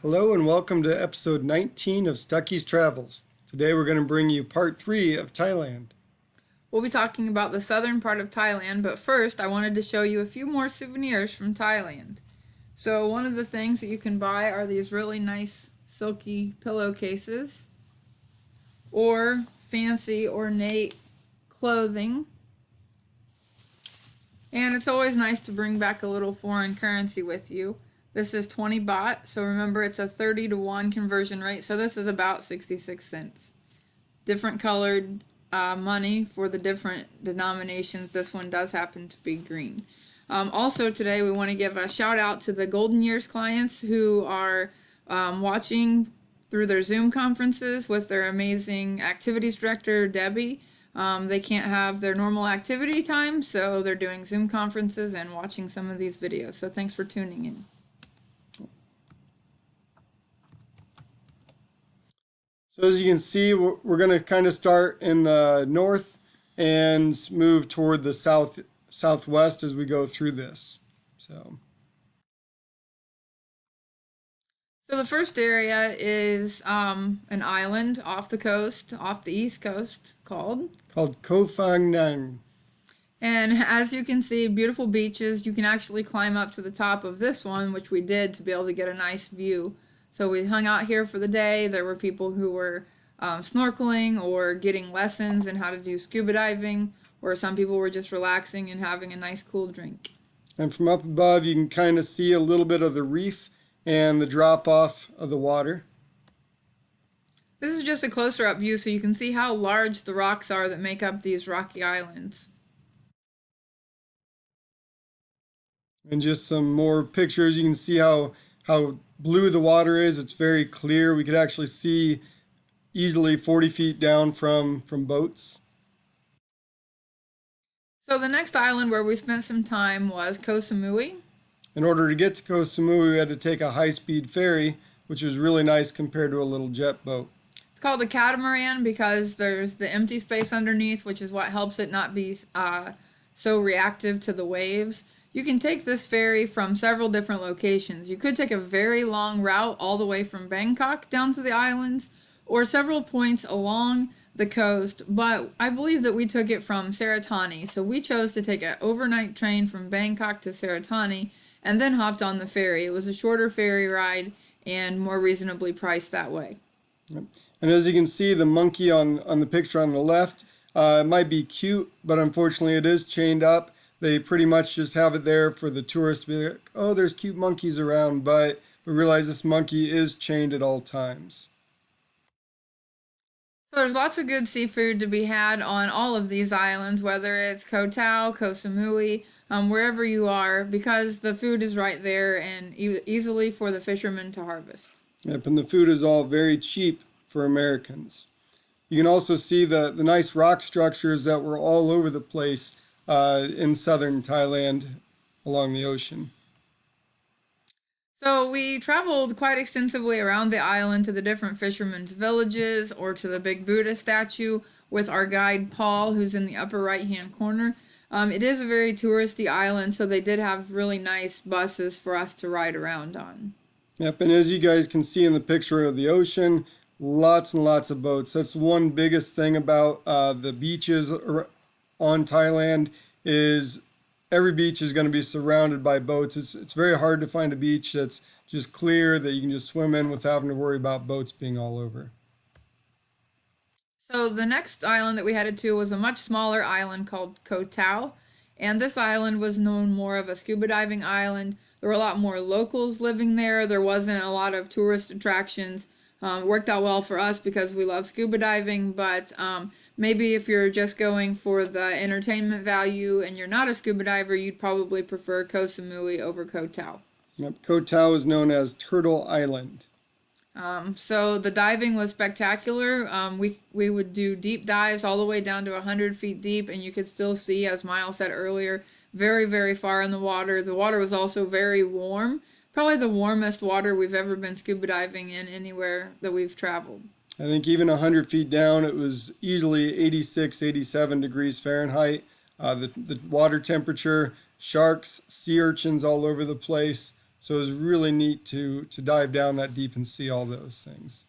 Hello and welcome to episode 19 of Stucky's Travels. Today we're going to bring you part 3 of Thailand. We'll be talking about the southern part of Thailand, but first I wanted to show you a few more souvenirs from Thailand. So one of the things that you can buy are these really nice silky pillowcases or fancy ornate clothing. And it's always nice to bring back a little foreign currency with you. This is 20 baht, so remember it's a 30 to 1 conversion rate, so this is about 66 cents. Different colored money for the different denominations. This one does happen to be green. Also today we want to give a shout out to the Golden Years clients who are watching through their Zoom conferences with their amazing activities director, Debbie. They can't have their normal activity time, so they're doing Zoom conferences and watching some of these videos. So thanks for tuning in. So as you can see, we're going to kind of start in the north and move toward the southwest as we go through this. So the first area is an island off the coast, off the east coast, called Koh Phang Nang. And as you can see, beautiful beaches. You can actually climb up to the top of this one, which we did to be able to get a nice view. So we hung out here for the day. There were people who were snorkeling or getting lessons in how to do scuba diving, or some people were just relaxing and having a nice cool drink. And from up above, you can kind of see a little bit of the reef and the drop off of the water. This is just a closer up view so you can see how large the rocks are that make up these rocky islands. And just some more pictures. You can see how blue the water is. It's very clear. We could actually see easily 40 feet down from boats. So the next island where we spent some time was Koh Samui. In order to get to Koh Samui, we had to take a high-speed ferry, which was really nice compared to a little jet boat. It's called a catamaran because there's the empty space underneath, which is what helps it not be so reactive to the waves. You can take this ferry from several different locations. You could take a very long route all the way from Bangkok down to the islands, or several points along the coast, but I believe that we took it from Saratani. So we chose to take an overnight train from Bangkok to Saratani and then hopped on the ferry. It was a shorter ferry ride and more reasonably priced that way. Yep. And as you can see, the monkey on the picture on the left, it might be cute, but unfortunately it is chained up. They pretty much just have it there for the tourists to be like, oh, there's cute monkeys around, but we realize this monkey is chained at all times. So there's lots of good seafood to be had on all of these islands, whether it's Koh Tao, Koh Samui, wherever you are, because the food is right there and easily for the fishermen to harvest. Yep, and the food is all very cheap for Americans. You can also see the nice rock structures that were all over the place in southern Thailand along the ocean. So we traveled quite extensively around the island to the different fishermen's villages or to the big Buddha statue with our guide Paul, who's in the upper right hand corner. It is a very touristy island, so they did have really nice buses for us to ride around on. Yep, and as you guys can see in the picture of the ocean, lots and lots of boats. That's one biggest thing about the beaches on Thailand is every beach is going to be surrounded by boats. It's very hard to find a beach that's just clear that you can just swim in without having to worry about boats being all over. So the next island that we headed to was a much smaller island called Koh Tao, and this island was known more of a scuba diving island. There were a lot more locals living there. There wasn't a lot of tourist attractions. Worked out well for us because we love scuba diving, but maybe if you're just going for the entertainment value and you're not a scuba diver, you'd probably prefer Koh Samui over Koh Tao. Yep, Koh Tao is known as Turtle Island. So the diving was spectacular. We would do deep dives all the way down to 100 feet deep, and you could still see, as Miles said earlier, very, very far in the water. The water was also very warm. Probably the warmest water we've ever been scuba diving in anywhere that we've traveled. I think even 100 feet down, it was easily 86, 87 degrees Fahrenheit. The water temperature, sharks, sea urchins all over the place. So it was really neat to dive down that deep and see all those things.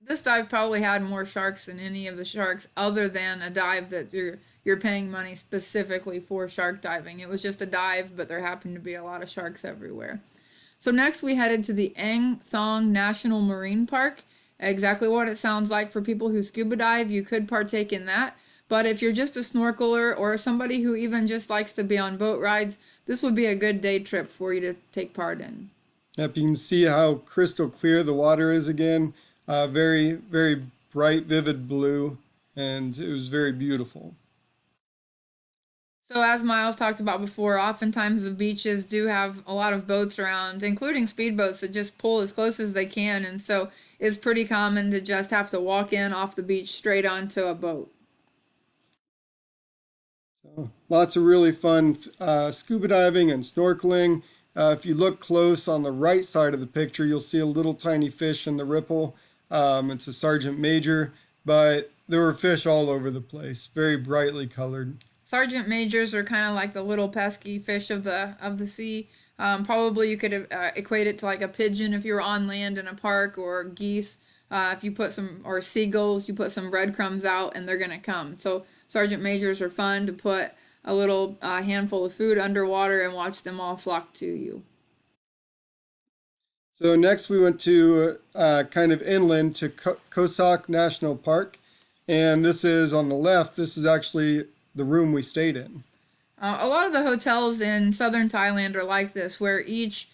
This dive probably had more sharks than any of the sharks, other than a dive that you're paying money specifically for shark diving. It was just a dive, but there happened to be a lot of sharks everywhere. So next we headed to the Ang Thong National Marine Park. Exactly what it sounds like. For people who scuba dive, you could partake in that. But if you're just a snorkeler or somebody who even just likes to be on boat rides, this would be a good day trip for you to take part in. Yep, you can see how crystal clear the water is again. Very, very bright, vivid blue, and it was very beautiful. So, as Miles talked about before, oftentimes the beaches do have a lot of boats around, including speedboats that just pull as close as they can. And so it's pretty common to just have to walk in off the beach straight onto a boat. So, lots of really fun scuba diving and snorkeling. If you look close on the right side of the picture, you'll see a little tiny fish in the ripple. It's a sergeant major, but there were fish all over the place, very brightly colored. Sergeant majors are kind of like the little pesky fish of the sea. Probably you could equate it to like a pigeon if you were on land in a park, or geese. If you put some, or seagulls, you put some breadcrumbs out and they're gonna come. So sergeant majors are fun to put a little handful of food underwater and watch them all flock to you. So next we went to kind of inland to Kosak National Park, and this is on the left. This is actually the room we stayed in. A lot of the hotels in southern Thailand are like this, where each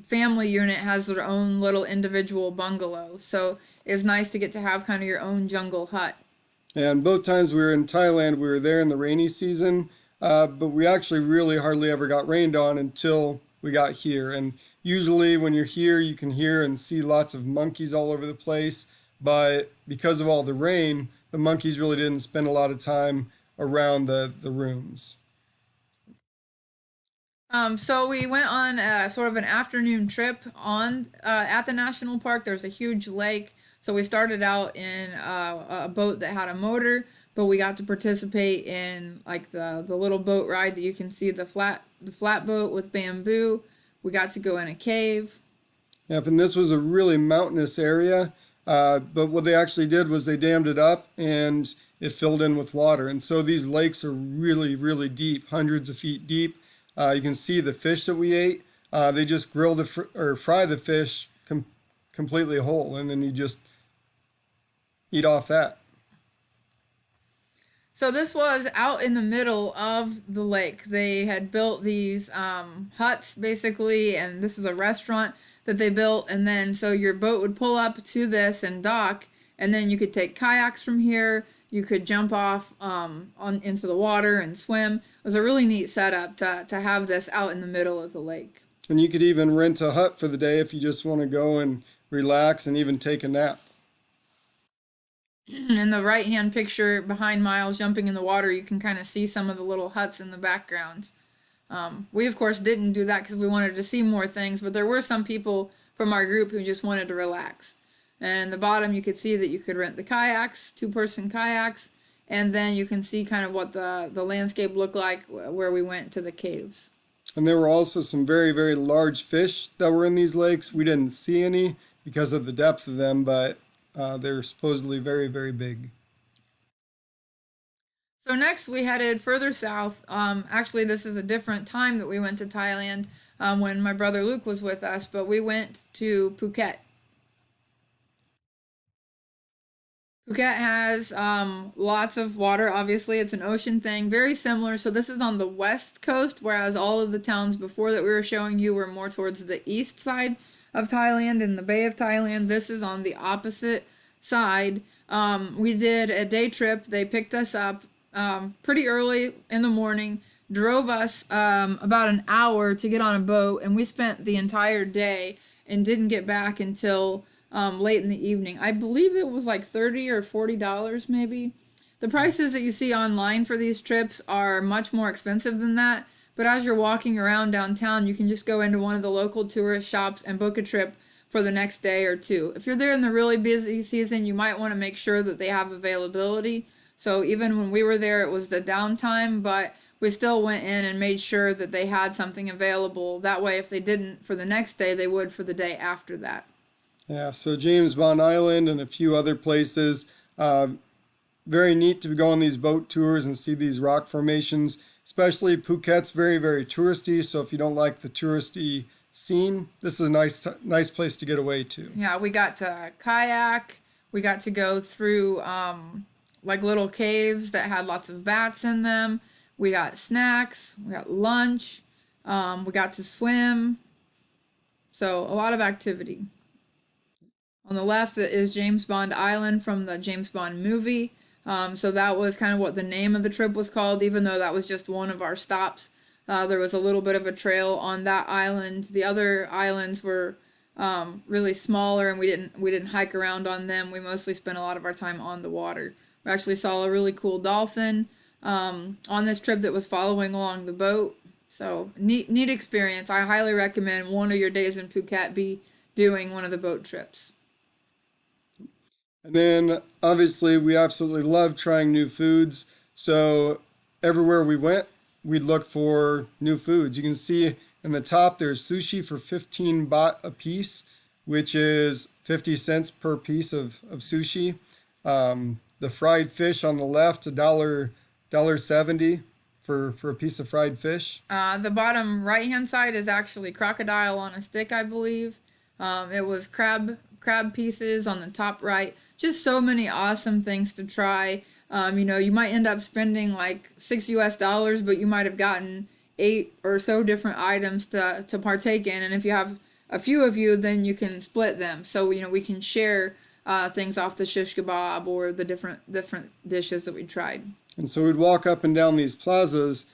family unit has their own little individual bungalow. So it's nice to get to have kind of your own jungle hut. And both times we were in Thailand, we were there in the rainy season, but we actually really hardly ever got rained on until we got here. And usually when you're here, you can hear and see lots of monkeys all over the place. But because of all the rain, the monkeys really didn't spend a lot of time around the rooms. So we went on sort of an afternoon trip on at the national park. There's a huge lake, so we started out in a boat that had a motor, but we got to participate in like the little boat ride that you can see, the flat boat with bamboo. We got to go in a cave. Yep, and this was a really mountainous area, but what they actually did was they dammed it up and it filled in with water. And so these lakes are really, really deep, hundreds of feet deep. You can see the fish that we ate. They just grill or fry the fish completely whole, and then you just eat off that. So this was out in the middle of the lake. They had built these huts basically, and this is a restaurant that they built. And then so your boat would pull up to this and dock, and then you could take kayaks from here. You could jump off on into the water and swim. It was a really neat setup to have this out in the middle of the lake. And you could even rent a hut for the day if you just want to go and relax and even take a nap. In the right hand picture behind Miles jumping in the water, you can kind of see some of the little huts in the background. We, of course, didn't do that because we wanted to see more things, but there were some people from our group who just wanted to relax. And the bottom, you could see that you could rent the kayaks, two-person kayaks, and then you can see kind of what the landscape looked like where we went to the caves. And there were also some very, very large fish that were in these lakes. We didn't see any because of the depth of them, but they're supposedly very, very big. So next we headed further south. Actually, this is a different time that we went to Thailand when my brother Luke was with us, but we went to Phuket. Phuket has lots of water. Obviously, it's an ocean thing, very similar. So this is on the west coast, whereas all of the towns before that we were showing you were more towards the east side of Thailand in the Bay of Thailand. This is on the opposite side. We did a day trip. They picked us up pretty early in the morning, drove us about an hour to get on a boat, and we spent the entire day and didn't get back until late in the evening. I believe it was like $30 or $40 maybe. The prices that you see online for these trips are much more expensive than that, but as you're walking around downtown, you can just go into one of the local tourist shops and book a trip for the next day or two. If you're there in the really busy season, you might want to make sure that they have availability. So even when we were there, it was the downtime, but we still went in and made sure that they had something available. That way, if they didn't for the next day, they would for the day after that. Yeah, so James Bond Island and a few other places. Uh, Very neat to go on these boat tours and see these rock formations. Especially Phuket's very touristy. So if you don't like the touristy scene, this is a nice place to get away to. Yeah, we got to kayak. We got to go through like little caves that had lots of bats in them. We got snacks. We got lunch. We got to swim. So a lot of activity. On the left is James Bond Island from the James Bond movie. So that was kind of what the name of the trip was called, even though that was just one of our stops. There was a little bit of a trail on that island. The other islands were really smaller, and we didn't hike around on them. We mostly spent a lot of our time on the water. We actually saw a really cool dolphin on this trip that was following along the boat. So neat experience. I highly recommend one of your days in Phuket be doing one of the boat trips. And then obviously we absolutely love trying new foods. So everywhere we went, we'd look for new foods. You can see in the top there's sushi for 15 baht a piece, which is 50 cents per piece of sushi. The fried fish on the left, dollar 70 for a piece of fried fish. The bottom right hand side is actually crocodile on a stick, I believe. It was crab pieces on the top right. Just so many awesome things to try. You might end up spending like $6 US, but you might have gotten 8 or so different items to partake in. And if you have a few of you, then you can split them. So we can share things off the shish kebab or the different dishes that we tried. And so we'd walk up and down these plazas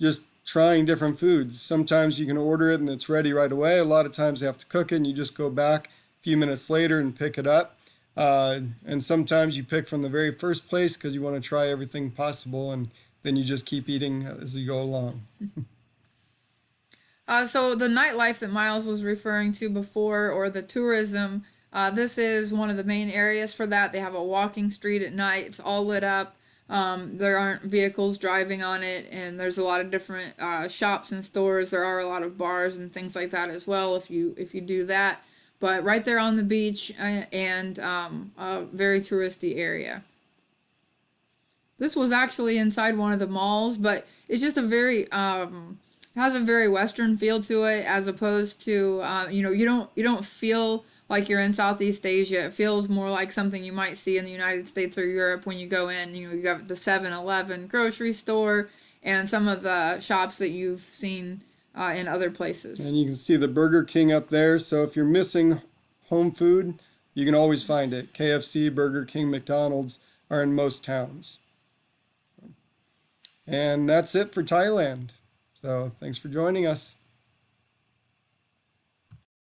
just trying different foods. Sometimes you can order it and it's ready right away. A lot of times you have to cook it and you just go back a few minutes later and pick it up. And sometimes you pick from the very first place because you want to try everything possible, and then you just keep eating as you go along. So the nightlife that Miles was referring to before, or the tourism, this is one of the main areas for that. They have a walking street at night. It's all lit up. There aren't vehicles driving on it, and there's a lot of different shops and stores. There are a lot of bars and things like that as well if you do that. But right there on the beach and a very touristy area. This was actually inside one of the malls, but it's just a very has a very Western feel to it, as opposed to you don't feel like you're in Southeast Asia. It feels more like something you might see in the United States or Europe when you go in. You got the 7-Eleven grocery store and some of the shops that you've seen in other places. And you can see the Burger King up there. So if you're missing home food, you can always find it. KFC, Burger King, McDonald's are in most towns. And that's it for Thailand. So thanks for joining us.